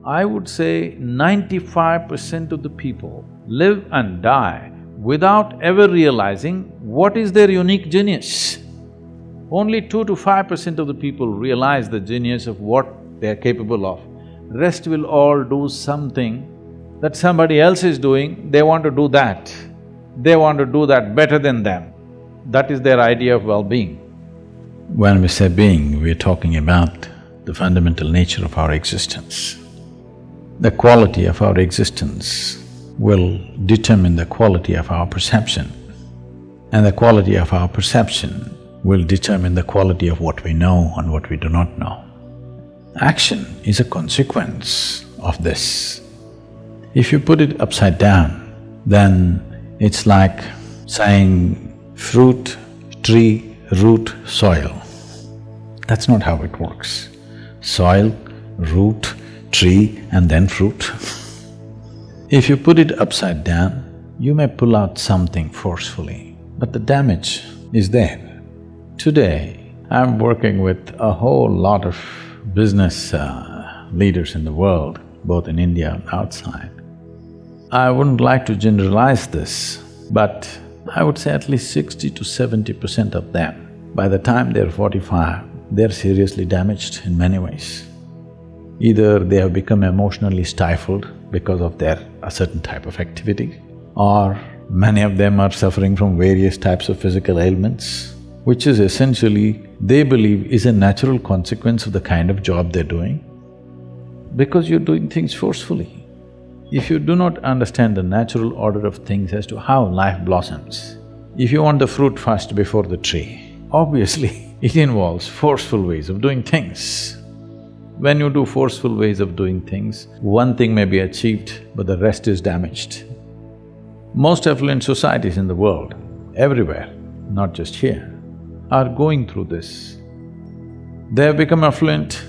I would say 95% of the people live and die without ever realizing what is their unique genius. Only 2 to 5% of the people realize the genius of what they are capable of. Rest will all do something that somebody else is doing, they want to do that. They want to do that better than them. That is their idea of well-being. When we say being, we're talking about the fundamental nature of our existence. The quality of our existence will determine the quality of our perception, and the quality of our perception will determine the quality of what we know and what we do not know. Action is a consequence of this. If you put it upside down, then it's like saying fruit, tree, root, soil. That's not how it works. Soil, root, tree and then fruit. If you put it upside down, you may pull out something forcefully, but the damage is there. Today, I'm working with a whole lot of business leaders in the world, both in India and outside. I wouldn't like to generalize this, but I would say at least 60 to 70% of them, by the time they're 45, they're seriously damaged in many ways. Either they have become emotionally stifled because of a certain type of activity, or many of them are suffering from various types of physical ailments, which is essentially, they believe, is a natural consequence of the kind of job they're doing, because you're doing things forcefully. If you do not understand the natural order of things as to how life blossoms, if you want the fruit first before the tree, obviously it involves forceful ways of doing things. When you do forceful ways of doing things, one thing may be achieved, but the rest is damaged. Most affluent societies in the world, everywhere, not just here, are going through this. They have become affluent,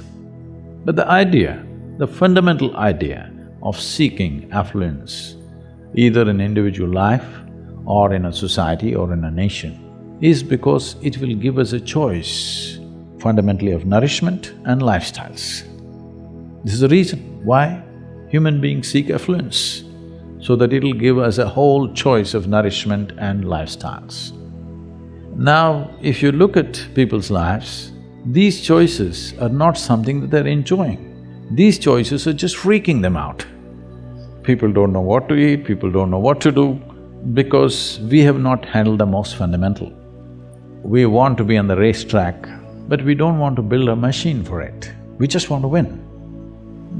but the fundamental idea of seeking affluence, either in individual life or in a society or in a nation, is because it will give us a choice, fundamentally of nourishment and lifestyles. This is the reason why human beings seek affluence, so that it'll give us a whole choice of nourishment and lifestyles. Now, if you look at people's lives, these choices are not something that they're enjoying. These choices are just freaking them out. People don't know what to eat, people don't know what to do, because we have not handled the most fundamental. We want to be on the racetrack, but we don't want to build a machine for it. We just want to win.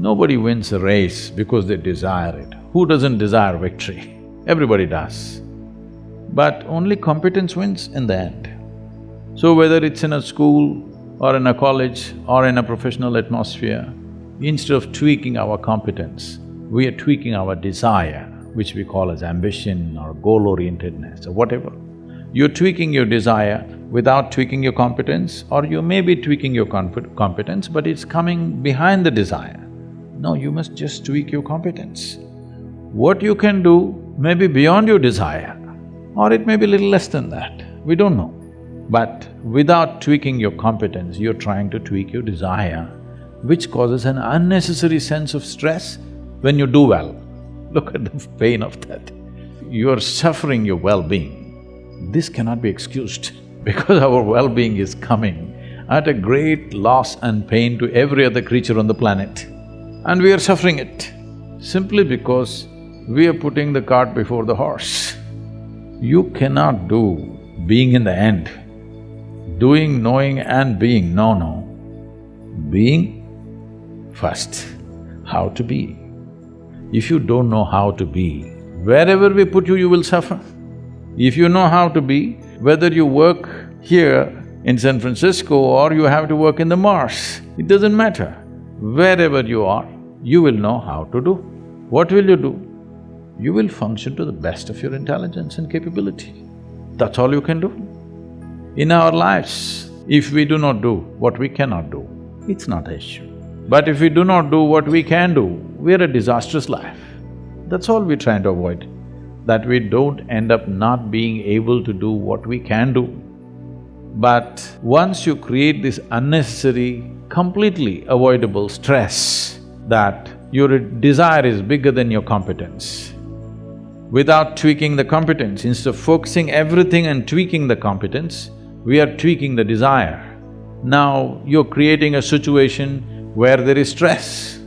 Nobody wins a race because they desire it. Who doesn't desire victory? Everybody does. But only competence wins in the end. So whether it's in a school or in a college or in a professional atmosphere, instead of tweaking our competence, we are tweaking our desire, which we call as ambition or goal-orientedness or whatever. You're tweaking your desire without tweaking your competence, or you may be tweaking your competence, but it's coming behind the desire. No, you must just tweak your competence. What you can do may be beyond your desire, or it may be little less than that, we don't know. But without tweaking your competence, you're trying to tweak your desire, which causes an unnecessary sense of stress when you do well. Look at the pain of that. You are suffering your well-being. This cannot be excused because our well-being is coming at a great loss and pain to every other creature on the planet. And we are suffering it simply because we are putting the cart before the horse. You cannot do being in the end, doing, knowing and being, no. Being first, how to be. If you don't know how to be, wherever we put you, you will suffer. If you know how to be, whether you work here in San Francisco or you have to work in the Mars, it doesn't matter. Wherever you are, you will know how to do. What will you do? You will function to the best of your intelligence and capability. That's all you can do. In our lives, if we do not do what we cannot do, it's not an issue. But if we do not do what we can do, we're a disastrous life. That's all we're trying to avoid, that we don't end up not being able to do what we can do. But once you create this unnecessary, completely avoidable stress that Your desire is bigger than your competence. Without tweaking the competence, instead of focusing everything and tweaking the competence, we are tweaking the desire. Now you're creating a situation where there is stress.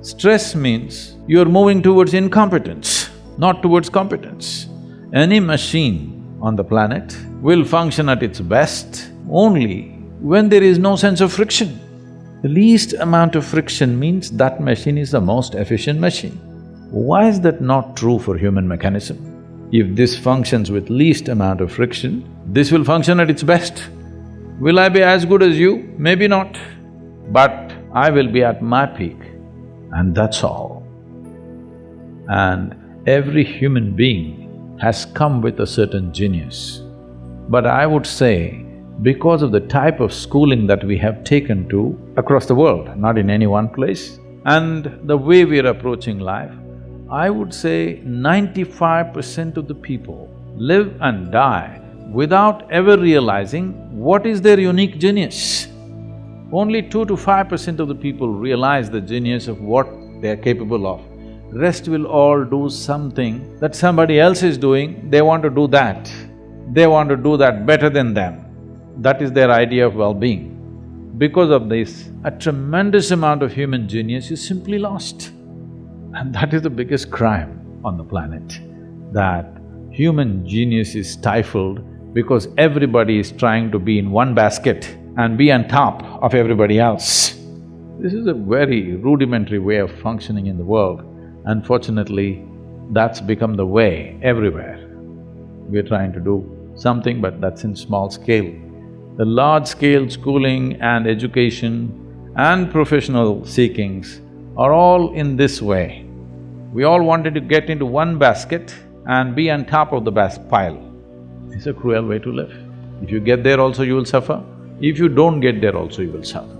Stress means you're moving towards incompetence, not towards competence. Any machine on the planet will function at its best only when there is no sense of friction. The least amount of friction means that machine is the most efficient machine. Why is that not true for human mechanism? If this functions with least amount of friction, this will function at its best. Will I be as good as you? Maybe not. But I will be at my peak, and that's all. And every human being has come with a certain genius. But I would say, because of the type of schooling that we have taken to across the world, not in any one place, and the way we are approaching life, I would say 95% of the people live and die without ever realizing what is their unique genius. Only 2 to 5% of the people realize the genius of what they are capable of. Rest will all do something that somebody else is doing, they want to do that. They want to do that better than them. That is their idea of well-being. Because of this, a tremendous amount of human genius is simply lost. And that is the biggest crime on the planet, that human genius is stifled because everybody is trying to be in one basket and be on top of everybody else. This is a very rudimentary way of functioning in the world. Unfortunately, that's become the way everywhere. We're trying to do something, but that's in small scale. The large-scale schooling and education and professional seekings are all in this way. We all wanted to get into one basket and be on top of the pile. It's a cruel way to live. If you get there also, you will suffer. If you don't get there also, you will suffer.